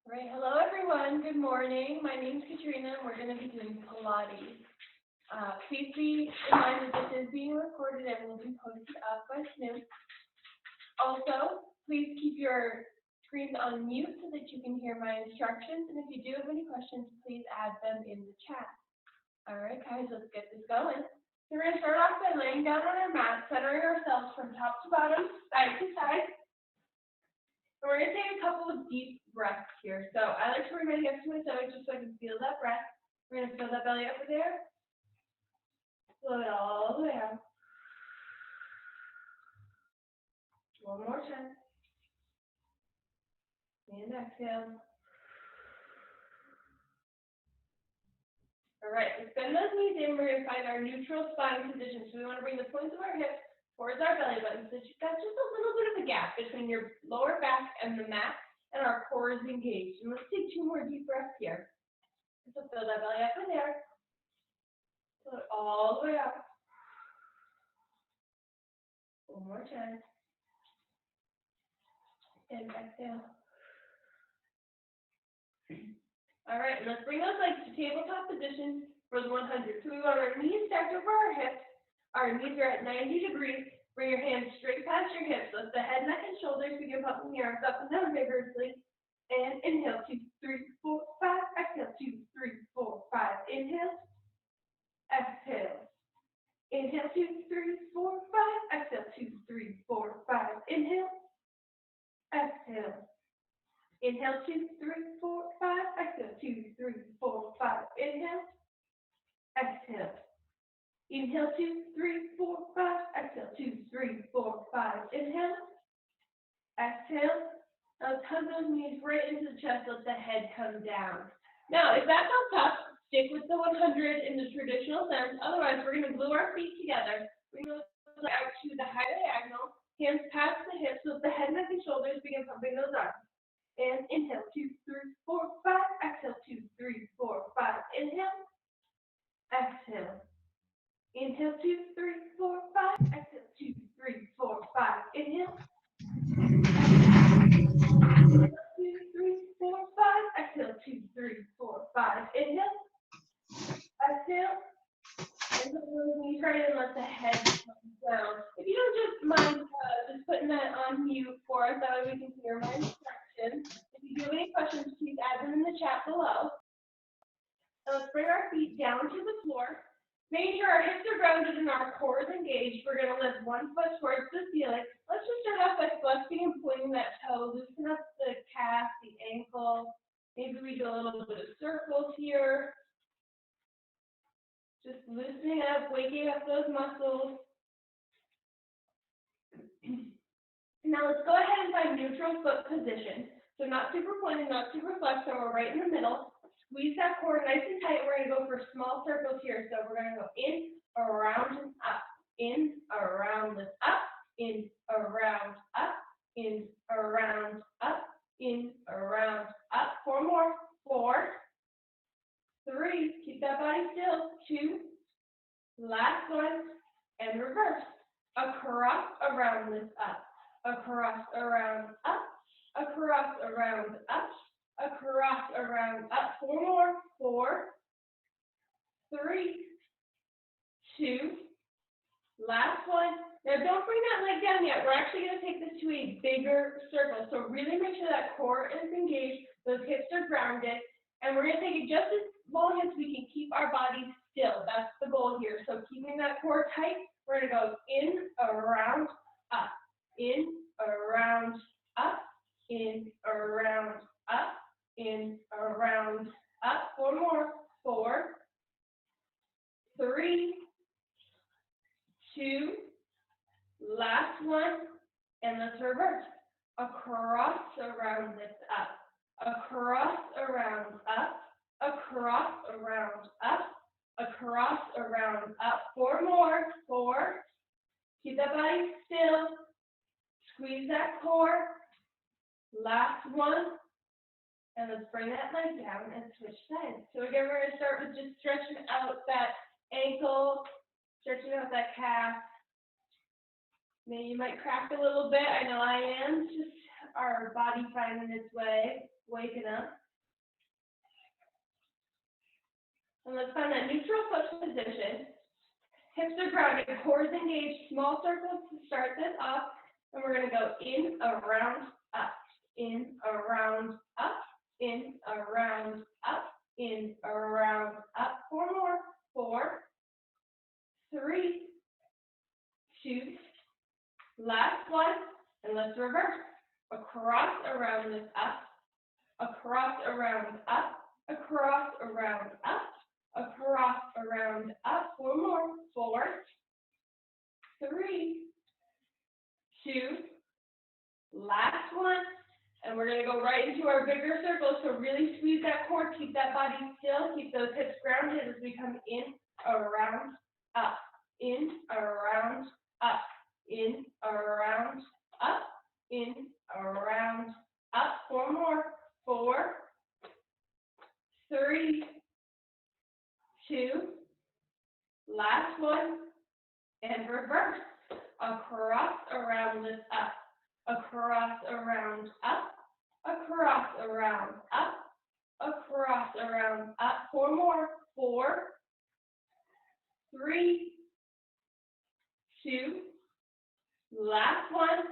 All right, hello everyone. Good morning. My name is Katrina, and we're going to be doing Pilates. Please be in mind that this is being recorded and will be posted up by Snoop. Also, please keep your screens on mute so that you can hear my instructions. And if you do have any questions, please add them in the chat. All right, guys, let's get this going. So we're going to start off by laying down on our mat, centering ourselves from top to bottom, side to side. And we're going to take a couple of deep breaths here. So I like to bring my hips to my stomach just so I can feel that breath. We're going to fill that belly up with air. Flow it all the way out. One more time. And exhale. All right, let's bend those knees in. We're going to find our neutral spine position. So we want to bring the points of our hips towards our belly button. So that's just a little bit of a gap between your lower back and the mat, and our core is engaged. And let's take two more deep breaths here. So fill that belly up with air. Fill it all the way out. One more time. And exhale. All right, and let's bring those legs to tabletop position for the 100. So we want our knees stacked over our hips. Our knees are at 90 degrees. Bring your hands straight past your hips. Lift the head, neck, and shoulders. Begin pumping the arms up and down vigorously. And inhale, 2, 3, 4, 5. Exhale, 2, 3, 4, 5. Inhale. Exhale. Inhale, 2, 3, 4, 5. Exhale, 2, 3, 4, 5. Inhale. Exhale. Inhale, 2, 3, 4, 5. Exhale, 2, 3, 4, 5. Inhale. Exhale. Inhale, 2, 3, 4, 5. Exhale, 2, 3, 4, 5. Inhale. Exhale. Now tug those knees right into the chest. Let the head come down. Now, if that felt tough, stick with the 100 in the traditional sense. Otherwise, we're going to glue our feet together. Bring those out to the high diagonal. Hands past the hips. Lift the head, neck, and shoulders. Begin pumping those arms. And inhale, 2, 3, 4, 5. Exhale, 2, 3, 4, 5. Inhale. Exhale. Inhale, 2, 3, 4, 5. Exhale, 2, 3, 4, 5. Inhale. Exhale, 2, 3, 4, 5. Exhale, 2, 3, 4, 5. Inhale. Exhale. And put those knees right in, let the head come down. If you don't just mind just putting that on mute for us, that way we can hear my instructions. If you have any questions, please add them in the chat below. So let's bring our feet down to the floor. Making sure our hips are grounded and our core is engaged. We're going to lift one foot towards the ceiling. Let's just start off by flexing and pointing that toe. Loosen up the calf, the ankle. Maybe we do a little bit of circles here. Just loosening up, waking up those muscles. Now let's go ahead and find neutral foot position. So not super pointed, not super flexed, so we're right in the middle. Squeeze that core nice and tight. We're going to go for small circles here. So we're going to go in, around, and up. In, around, lift up. In, around, up. In, around, up. In, around, up. 4 more. 4, 3. Keep that body still. 2. Last one. And reverse. Across, around, lift up. Across, around, up. Across, around, up. Across, around, up. 4 more. 4, 3, 2. Last one. Now don't bring that leg down yet. We're actually going to take this to a bigger circle. So really make sure that core is engaged. Those hips are grounded. And we're going to take it just as long as we can keep our bodies still. That's the goal here. So keeping that core tight, we're going to go in, around, up. In, around, up. In, around, up. In, around, up. 4 more. 4, 3, 2. Last one. And let's reverse. Across, around, lift up. Across, around, up. Across, around, up. Across, around, up. 4 more. 4. Keep that body still. Squeeze that core. Last one. And let's bring that leg down and switch sides. So again, we're going to start with just stretching out that ankle, stretching out that calf. Maybe you might crack a little bit. I know I am. Just our body finding its way, waking up. And let's find that neutral foot position. Hips are grounded, core is engaged, small circles to start this off. And we're going to go in, around, up, in, around, up, in, around, up, in, around, up. 4 more. 4, 3, 2, last one. And let's reverse. Across, around this up, across, around, up, across, around, up, across, around, up. 4 more. 4, 3, 2, last one. And we're going to go right into our bigger circle. So really squeeze that core, keep that body still, keep those hips grounded as we come in, around, up, in, around, up, in, around, up, in, around, up. 4 more. 4, 3, 2, last one, and reverse. Across, around, lift up, across, around, up, across, around, up, across, around, up. 4 more. 4, 3, 2, last one,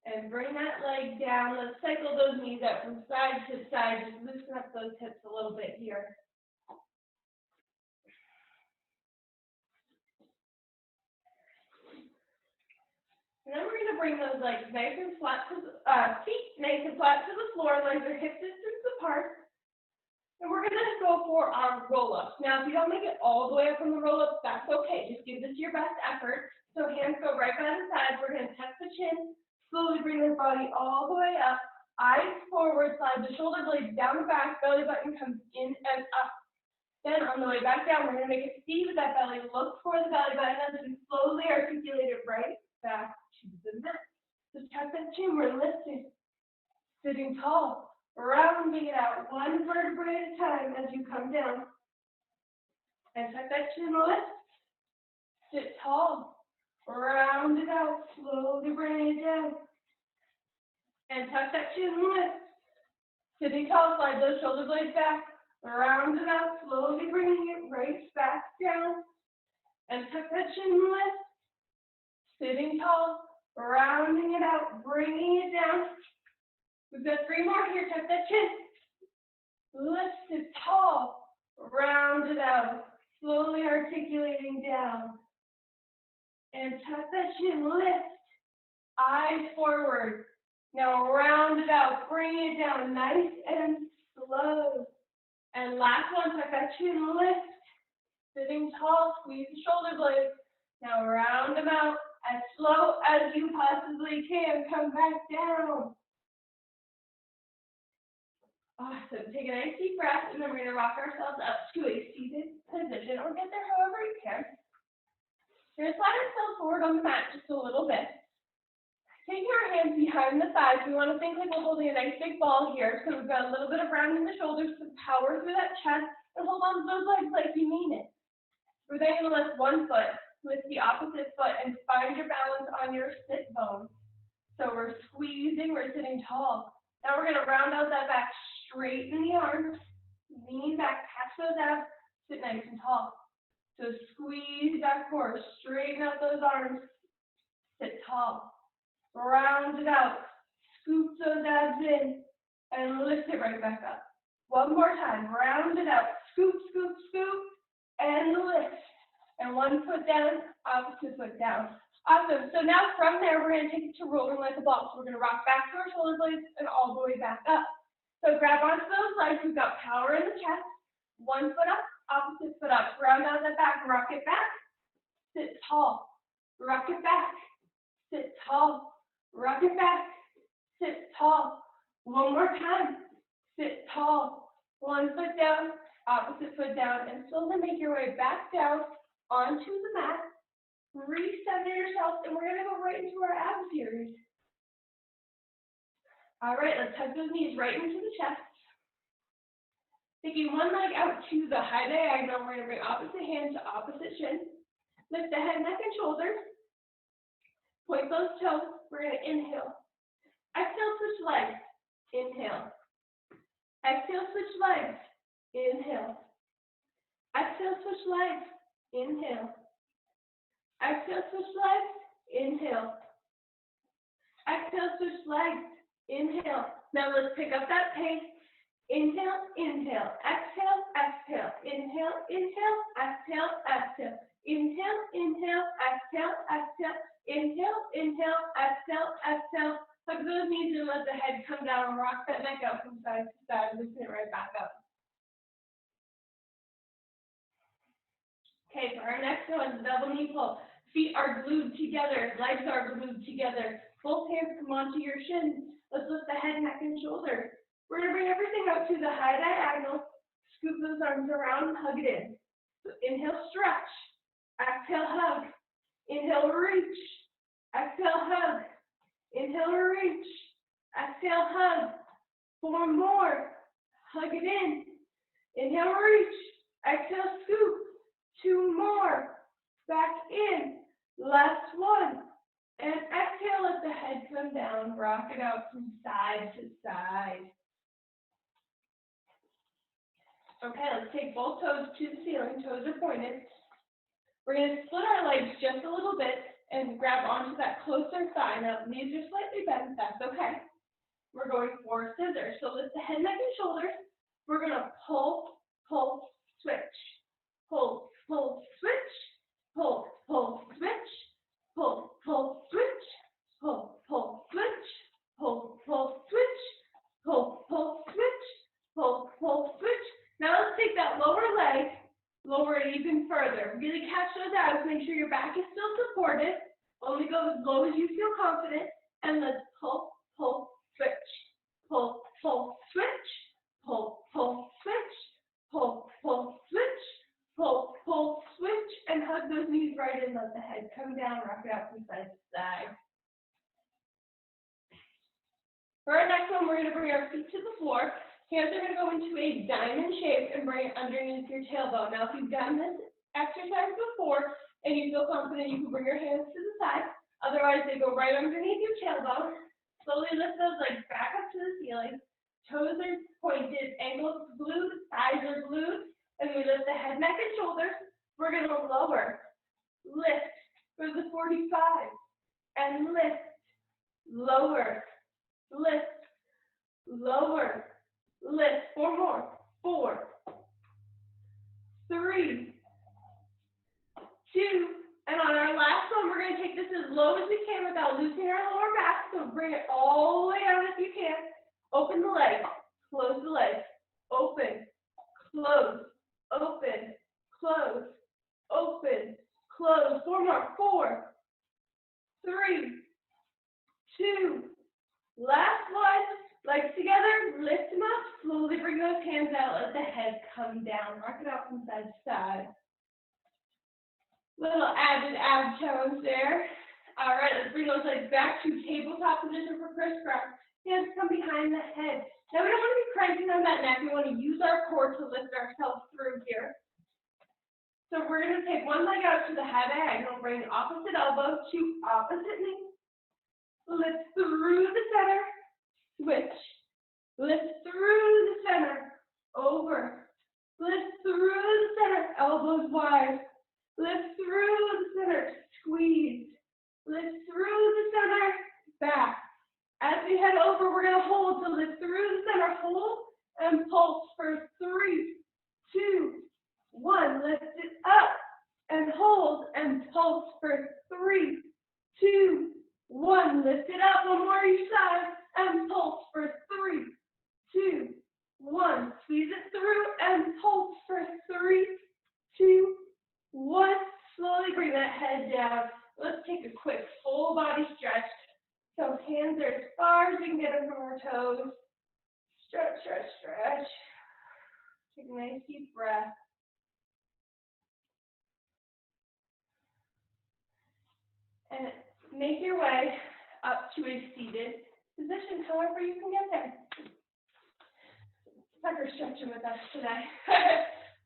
and bring that leg down. Let's cycle those knees up from side to side. Just loosen up those hips a little bit here. And then we're going to bring those legs nice and flat to feet nice and flat to the floor. Legs are hip distance apart. And we're going to go for our roll-ups. Now, if you don't make it all the way up on the roll-ups, that's okay. Just give this your best effort. So hands go right by the side. We're going to tuck the chin. Slowly bring the body all the way up. Eyes forward, slide the shoulder blades down the back. Belly button comes in and up. Then on the way back down, we're going to make a C with that belly. Look for the belly button as we slowly articulate it right back to the mat. So tuck that chin, we're lifting, sitting tall, rounding it out, one vertebrae at a time as you come down. And tuck that chin, lift, sit tall, round it out, slowly bring it down. And tuck that chin, lift, sitting tall, slide those shoulder blades back, round it out, slowly bringing it right back down. And tuck that chin, lift, sitting tall, rounding it out, bringing it down. We've got 3 more here. Tuck that chin. Lift it tall, round it out, slowly articulating down. And tuck that chin, lift, eyes forward. Now round it out, bring it down, nice and slow. And last one, tuck that chin, lift, sitting tall, squeeze the shoulder blades. Now round them out. As slow as you possibly can, come back down. Awesome. Take a nice deep breath, and then we're going to rock ourselves up to a seated position, or get there however you can. We're going to slide ourselves forward on the mat just a little bit. Taking our hands behind the thighs, we want to think like we're holding a nice big ball here, so we've got a little bit of round in the shoulders to power through that chest, and hold on to those legs like you mean it. We're then going to lift one foot. Lift the opposite foot and find your balance on your sit bone. So we're squeezing, we're sitting tall. Now we're going to round out that back, straighten the arms, lean back, catch those abs, sit nice and tall. So squeeze that core, straighten out those arms, sit tall. Round it out, scoop those abs in, and lift it right back up. One more time, round it out, scoop, scoop, scoop, and lift. And one foot down, opposite foot down. Awesome. So now from there, we're going to take it to rolling like a ball. So we're going to rock back to our shoulder blades and all the way back up. So grab onto those legs. We've got power in the chest. One foot up, opposite foot up. Round out that back, rock it back. Sit tall. Rock it back. Sit tall. Rock it back. Sit tall. One more time. Sit tall. One foot down, opposite foot down, and slowly make your way back down onto the mat. Recenter yourself, and we're going to go right into our ab series. All right, let's tuck those knees right into the chest. Taking one leg out to the high diagonal, we're going to bring opposite hand to opposite shin. Lift the head, neck, and shoulders. Point those toes. We're going to inhale. Exhale, switch legs. Inhale. Exhale, switch legs. Inhale. Exhale, switch legs. Inhale. Exhale, switch legs. Inhale. Exhale, switch legs. Inhale. Now let's pick up that pace. Inhale, inhale. Exhale, exhale. Inhale, inhale. Exhale, exhale. Inhale, inhale. Exhale, exhale. Inhale, inhale. Exhale, exhale. Hug those knees and let the head come down and rock that neck out from side to side. Lifting it right back up. Okay, for our next one, double knee pull. Feet are glued together, legs are glued together. Both hands come onto your shins. Let's lift the head, neck, and shoulders. We're going to bring everything up to the high diagonal. Scoop those arms around and hug it in. So inhale, stretch. Exhale, hug. Inhale, reach. Exhale, hug. Inhale, reach. Exhale, hug. 4 more. Hug it in. Inhale, reach. Exhale, scoop. 2 more. Back in. Last one. And exhale, let the head come down. Rock it out from side to side. Okay, let's take both toes to the ceiling. Toes are pointed. We're going to split our legs just a little bit and grab onto that closer thigh. Now, knees are slightly bent. That's okay. We're going for scissors. So lift the head, neck, and shoulders. We're going to pull, pull, switch. Pull, pull, switch. Pull, pull, switch. Pull, pull, switch. Pull, pull, switch. Pull, pull, switch. Pull, pull, switch. Pull, pull, switch. Now let's take that lower leg, lower it even further. Really catch those abs. Make sure your back is still supported. Only go as low as you feel confident. And let's pull, pull, switch. Pull, pull, switch. Pull, pull, switch. Pull, pull, switch. Pull, pull, switch. And hug those knees right in. Let the head come down. Rock it out from side to side. For our next one, we're going to bring our feet to the floor. Hands are going to go into a diamond shape and bring it underneath your tailbone. Now, if you've done this exercise before and you feel confident, you can bring your hands to the side. Otherwise, they go right underneath your tailbone. Slowly lift those legs back up to the ceiling. Toes are pointed, ankles glued, thighs are glued, and we lift the head, neck, and shoulders. We're going to lower, lift for the 45, and lift, lower, lift, lower, lift. 4 more. 4, 3, 2, and on our last one, we're going to take this as low as we can without loosening our lower back. So bring it all the way down if you can. Open the legs, close the legs, open, close, open, close, open, close. 4 more. 4, 3, 2, last one. Legs together, lift them up, slowly bring those hands out, let the head come down, rock it out from side to side. Little added ab tones there. All right, let's bring those legs back to tabletop position for crisscross. Hands come behind the head. Now we don't want to be cranking on that neck, we want to use our core to lift ourselves through here. So we're going to take one leg out to the high diagonal, bring opposite elbow to opposite knee. Lift through the center. Switch. Lift through the center. Over. Lift through the center. Elbows wide. Lift through the center. Squeeze. Lift through the center. Back. As we head over, we're going to hold to lift through the center. Hold and pulse for 3, 2, 1. Lift it up and hold and pulse for 3, 2, 1. Lift it up. 1 more each side. And pulse for 3, 2, 1. Squeeze it through and pulse for 3, 2, 1. Slowly bring that head down. Let's take a quick full body stretch. So hands are as far as we can get them from our toes. Stretch, stretch, stretch. Take a nice deep breath. And make your way up to a seated position, however you can get there. Sucker stretching with us today.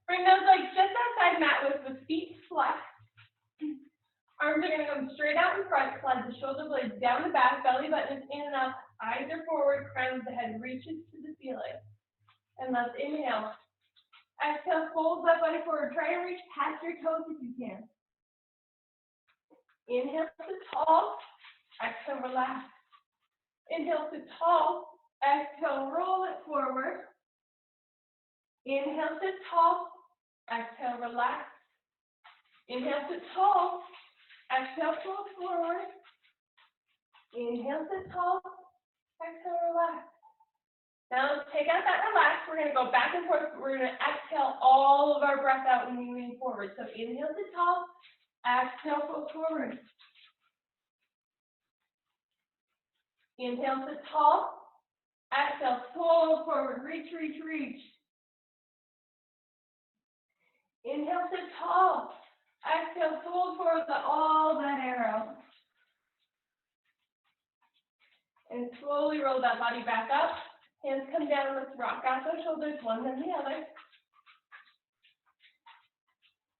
Bring those legs just outside mat width with feet flat. Arms are going to come straight out in front, slide the shoulder blades down the back, belly button is in and up, Eyes are forward, crown of the head reaches to the ceiling. And let's inhale. Exhale, fold that body forward. Try and reach past your toes if you can. Inhale to tall. Exhale, relax. Inhale to tall. Exhale, roll it forward. Inhale to tall. Exhale, relax. Inhale to tall. Exhale, fold forward. Inhale to tall. Exhale, relax. Now let's take out that relax. We're going to go back and forth. We're going to exhale all of our breath out when we lean forward. So inhale to tall. Exhale, fold forward. Inhale to tall. Exhale, fold forward. Reach, reach, reach. Inhale to tall. Exhale, fold forward to all that air out. And slowly roll that body back up. Hands come down. Let's rock out those shoulders, one then the other.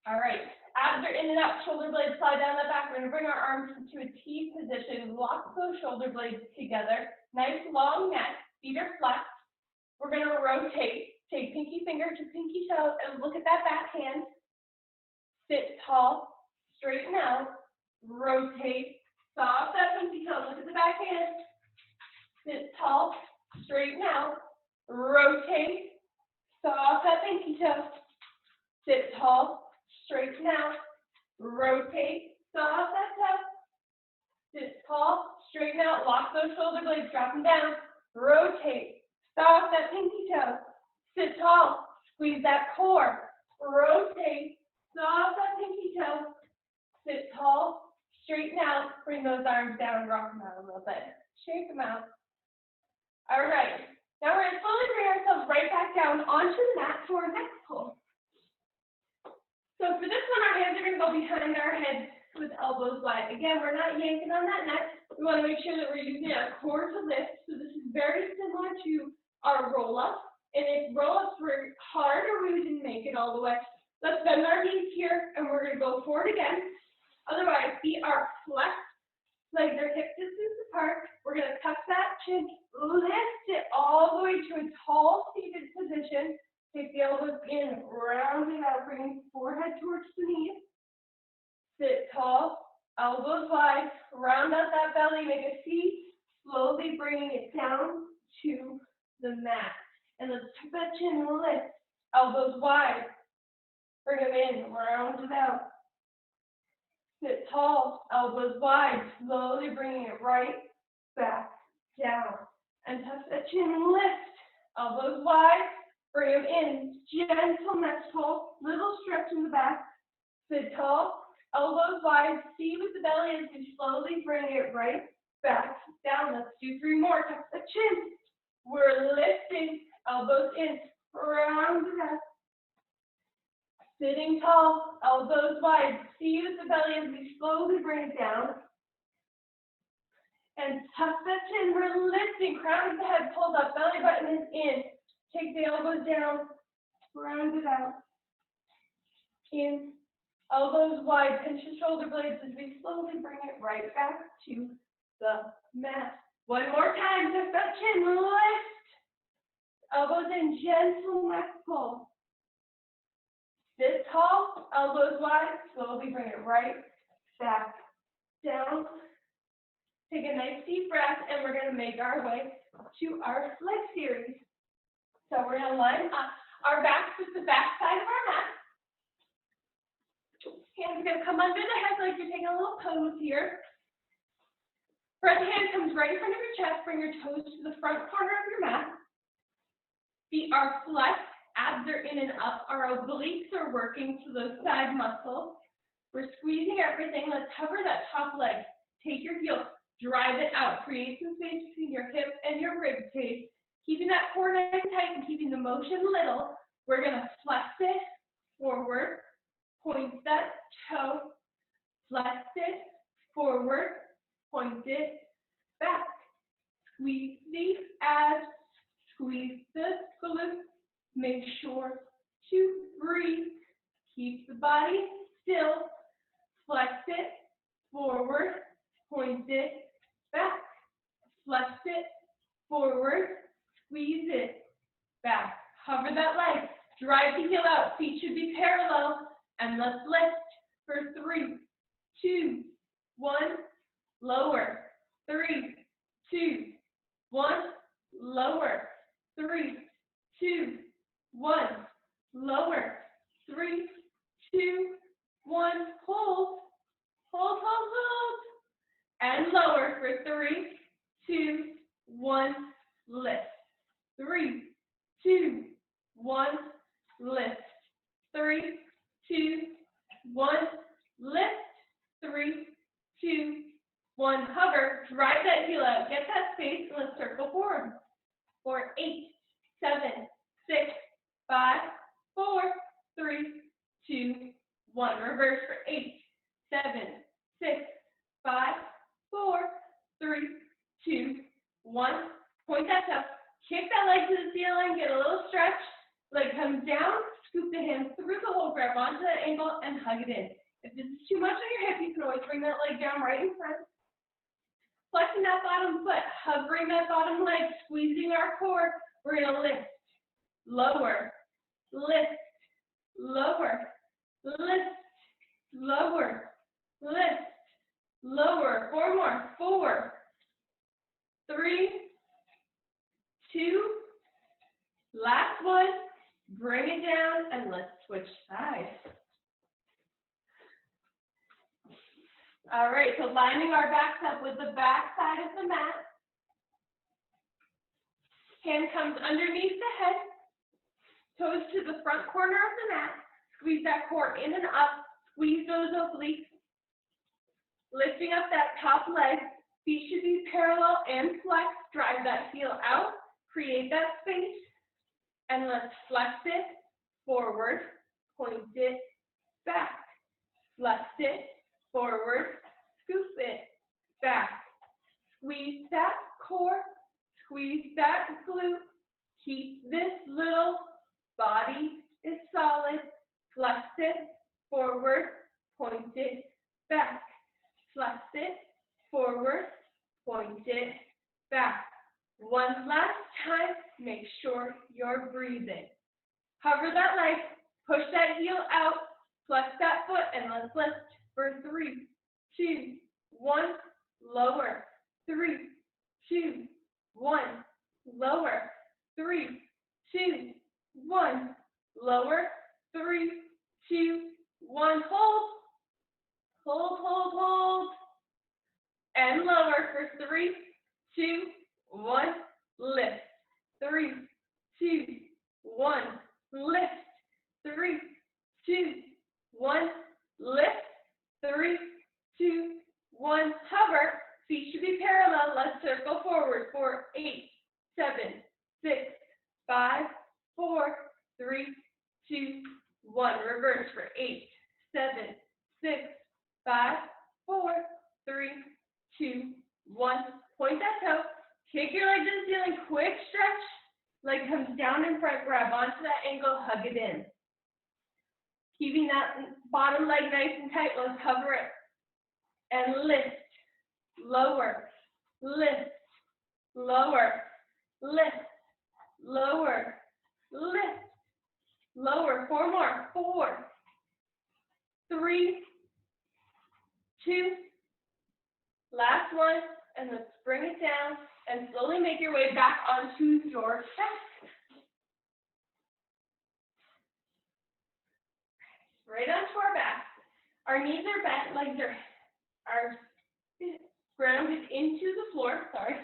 All right. Abs are in and out. Shoulder blades slide down the back. We're going to bring our arms into a T position. Lock those shoulder blades together. Nice long neck. Feet are flexed. We're going to rotate. Take pinky finger to pinky toe and look at that back hand. Sit tall. Straighten out. Rotate. Soft that pinky toe. Look at the back hand. Sit tall. Straighten out. Rotate. Soft that pinky toe. Sit tall. Straighten out. Rotate. Soft that toe. Sit tall. Straighten out. Lock those shoulder blades. Drop them down. Rotate. Soft that pinky toe. Sit tall. Squeeze that core. Rotate. Soft that pinky toe. Sit tall. Straighten out. Bring those arms down. Rock them out a little bit. Shake them out. All right. Now we're going to slowly bring ourselves right back down onto the mat for our next pull. So for this one, our hands are going to go behind our heads with elbows wide. Again, we're not yanking on that neck. We want to make sure that we're using our core to lift. So this is very similar to our roll-up. And if roll-ups were hard or we didn't make it all the way, let's bend our knees here, and we're going to go forward again. Otherwise, feet are flexed, legs are hip distance apart. We're going to tuck that chin, lift it all the way to a tall seated position. Take the elbows in, round it out, bringing forehead towards the knees. Sit tall, elbows wide, round out that belly, make a C, slowly bringing it down to the mat. And let's tuck that chin, lift, elbows wide, bring them in, round it out. Sit tall, elbows wide, slowly bringing it right back down. And tuck that chin, lift, elbows wide. Bring them in, gentle neck pull, little stretch in the back. Sit tall, elbows wide, see with the belly as we slowly bring it right back down. Let's do 3 more. Tuck the chin. We're lifting, elbows in, round it up. Sitting tall, elbows wide, see with the belly as we slowly bring it down. And tuck the chin. We're lifting, crown of the head pulled up, belly button is in. Take the elbows down, round it out. In, elbows wide, pinch the shoulder blades as we slowly bring it right back to the mat. One more time, tuck that chin, lift. Elbows in, gentle neck pull. Sit tall, elbows wide, slowly bring it right back down. Take a nice deep breath, and we're going to make our way to our leg series. So we're going to line up our backs with the back side of our mat. Hands are going to come under the head like you're taking a little pose here. Front hand comes right in front of your chest. Bring your toes to the front corner of your mat. Feet are flexed. Abs are in and up. Our obliques are working to those side muscles. We're squeezing everything. Let's hover that top leg. Take your heel. Drive it out. Create some space between your hip and your rib cage. Keeping that core nice and tight and keeping the motion little, we're going to flex it forward, point that toe, flex it forward, point it back. Squeeze the abs, squeeze the glutes. Make sure to breathe. Keep the body still. Flex it forward, point it back. Flex it forward, squeeze it, back. Hover that leg, drive the heel out, feet should be parallel, and let's lift for 3, 2, 1, lower, 3, 2, 1, lower, 3, 2, 1, lower, 3, 2, 1, hold, hold, hold, hold, and lower for 3, 2, 1, lift, 3, 2, 1, lift, 3, 2, 1, lift, 3, 2, 1, hover, drive that heel out, get that space, and let's circle forward. For 8, 7, 6, 5, 4, 3, 2, 1. Reverse for 8, 7, 6, 5, 4, 3, 2, 1. Point that toe. Kick that leg to the ceiling, get a little stretch. Leg comes down, scoop the hands through the hole, grab onto that ankle, and hug it in. If this is too much on your hip, you can always bring that leg down right in front. Flexing that bottom foot, hovering that bottom leg, squeezing our core. We're going to lift, lower, lift, lower, lift, lower, lift, lower. 4 more. 4, 3, 2, last one. Bring it down, and let's switch sides. All right, so lining our backs up with the back side of the mat. Hand comes underneath the head, toes to the front corner of the mat. Squeeze that core in and up, squeeze those obliques. Lifting up that top leg, feet should be parallel and flex. Drive that heel out, create that space, and let's flex it forward, point it back. Flex it forward, scoop it back. Squeeze that core, squeeze that glute. Keep this little body is solid. Flex it forward, point it back. Flex it forward, point it back. One last time, make sure you're breathing. Hover that leg, push that heel out, flex that foot, and let's lift for 3, 2, 1, lower, 3, 2, 1, lower, 3, 2, 1, lower, 3, 2, 1, hold, hold, hold, hold, and lower for 3, 2, 1, lift, 3, 2, 1, lift, 3, 2, 1, lift, 3, 2, 1, hover. Feet should be parallel. Let's circle forward for 8, 7, 6, 5, 4, 3, 2, 1. Reverse for 8, 7, 6, 5, 4, 3, 2, 1. Point that toe. Kick your leg to the ceiling. Quick stretch. Leg comes down in front. Grab onto that ankle. Hug it in. Keeping that bottom leg nice and tight. Let's hover it. And lift. Lower. Lift. Lower. Lift. Lower. Lift. Lower. 4 more. 4, 3, 2. Last one. And let's bring it down and slowly make your way back onto your chest. Right onto our back. Our knees are bent, legs are grounded into the floor. Sorry.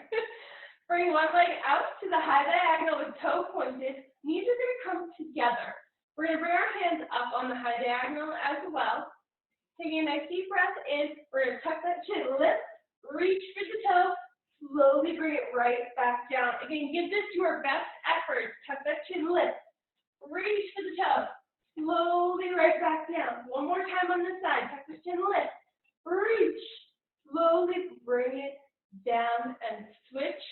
Bring one leg out to the high diagonal with toe pointed. Knees are going to come together. We're going to bring our hands up on the high diagonal as well. Taking a nice deep breath in. We're going to tuck that chin, lift, reach for the toe. Slowly bring it right back down. Again, give this your best effort. Tuck that chin, lift, reach for the toe. Slowly right back down. One more time on this side. Tuck the chin, lift, reach. Slowly bring it down and switch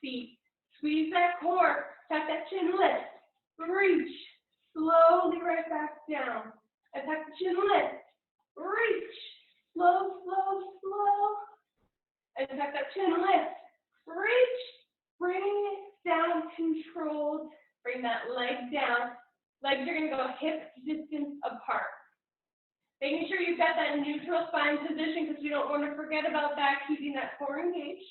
feet. Squeeze that core. Tuck that chin, lift, reach. Slowly right back down. And tuck the chin, lift, reach. Slow, slow, slow. And tuck that chin, lift, reach, bring controlled. Bring that leg down. Legs are going to go hip distance apart. Making sure you've got that neutral spine position because we don't want to forget about that, keeping that core engaged.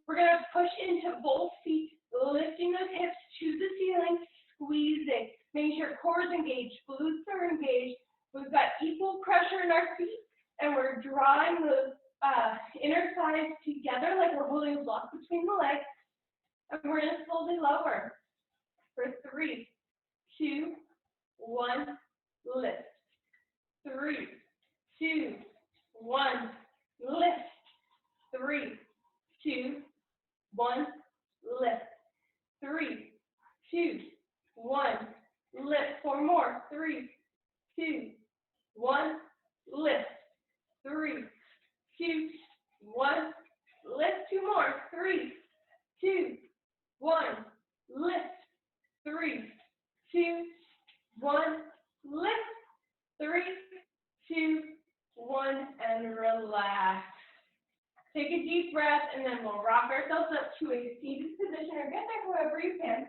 We're going to push into both feet, lifting those hips to the ceiling, squeezing, making sure core is engaged, glutes are engaged. We've got equal pressure in our feet, and we're drawing those inner thighs together like we're holding a block between the legs. And we're going to slowly lower for 3, 2, 1, lift. 3, 2, 1, lift. 3, 2, 1, lift. 3, 2, 1, lift. 4 more. 3, 2, 1, lift. 3, 2, 1, lift. 2 more. 3, 2, 1, lift. 3, 2, 1, lift. 3, 2, 1, and relax. Take a deep breath, and then we'll rock ourselves up to a seated position, or get there however you can.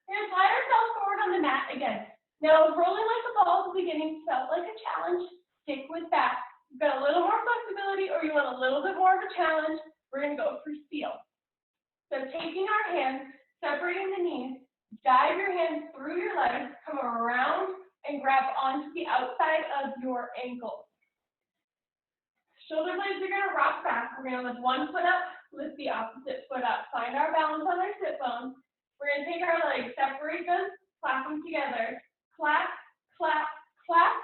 We're going to slide ourselves forward on the mat again. Now, rolling like a ball at the beginning felt like a challenge. Stick with that. You've got a little more flexibility, or you want a little bit more of a challenge, we're going to go for seal. So taking our hands, separating the knees, dive your hands through your legs, come around and grab onto the outside of your ankles. Shoulder blades are going to rock back. We're going to lift one foot up, lift the opposite foot up. Find our balance on our sit bones. We're going to take our legs, separate them, clap them together. Clap, clap, clap,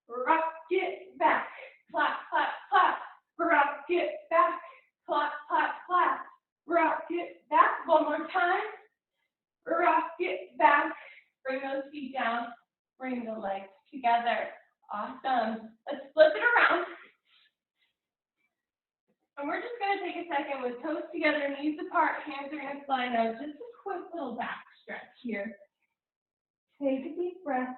rock it back. Clap, clap, clap, rock it back. Clap, clap, clap, rock it back. One more time. Rock it back. Bring those feet down. Bring the legs together. Awesome. Let's flip it around. And we're just going to take a second with toes together, knees apart, hands are going to slide out. Just a quick little back stretch here. Take a deep breath.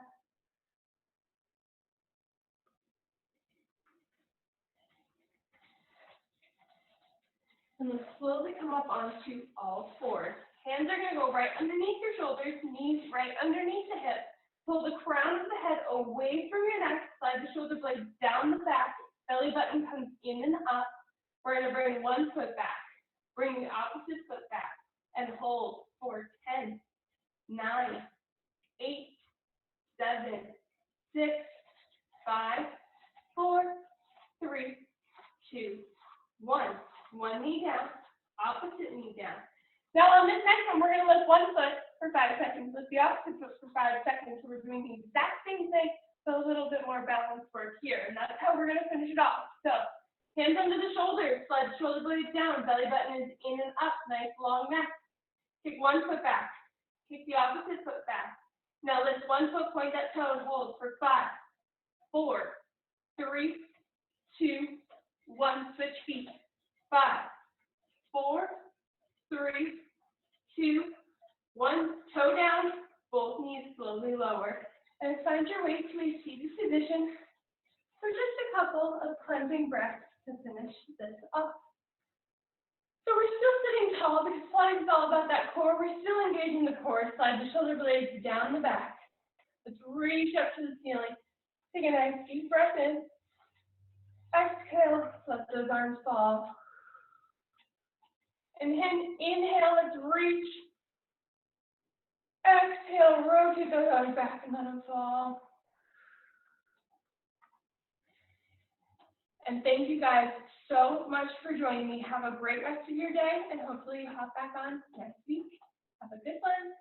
And then slowly come up onto all fours. Hands are going to go right underneath your shoulders, knees right underneath the hips. Pull the crown of the head away from your neck, slide the shoulder blades down the back, belly button comes in and up. We're going to bring one foot back, bring the opposite foot back, and hold for 10, 9, 8, 7, 6, 5, 4, 3, 2, 1. One knee down, opposite knee down. Now on this next one, we're going to lift one foot for 5 seconds, lift the opposite foot for 5 seconds. So we're doing the exact same thing, but a little bit more balance work here. And that's how we're going to finish it off. So hands under the shoulders, slide the shoulder blades down, belly button is in and up, nice long neck. Take one foot back, take the opposite foot back. Now lift one foot, point that toe, and hold for 5, 4, 3, 2, 1. Switch feet. 5, 4, 3, 2, 1. Toe down, both knees slowly lower. And find your way to a seated position for just a couple of cleansing breaths to finish this off. So we're still sitting tall because flying is all about that core. We're still engaging the core. Slide the shoulder blades down the back. Let's reach up to the ceiling. Take a nice deep breath in. Exhale, let those arms fall. And inhale, let's reach. Exhale, rotate those arms back and let them fall. And thank you guys so much for joining me. Have a great rest of your day, and hopefully you hop back on next week. Have a good one.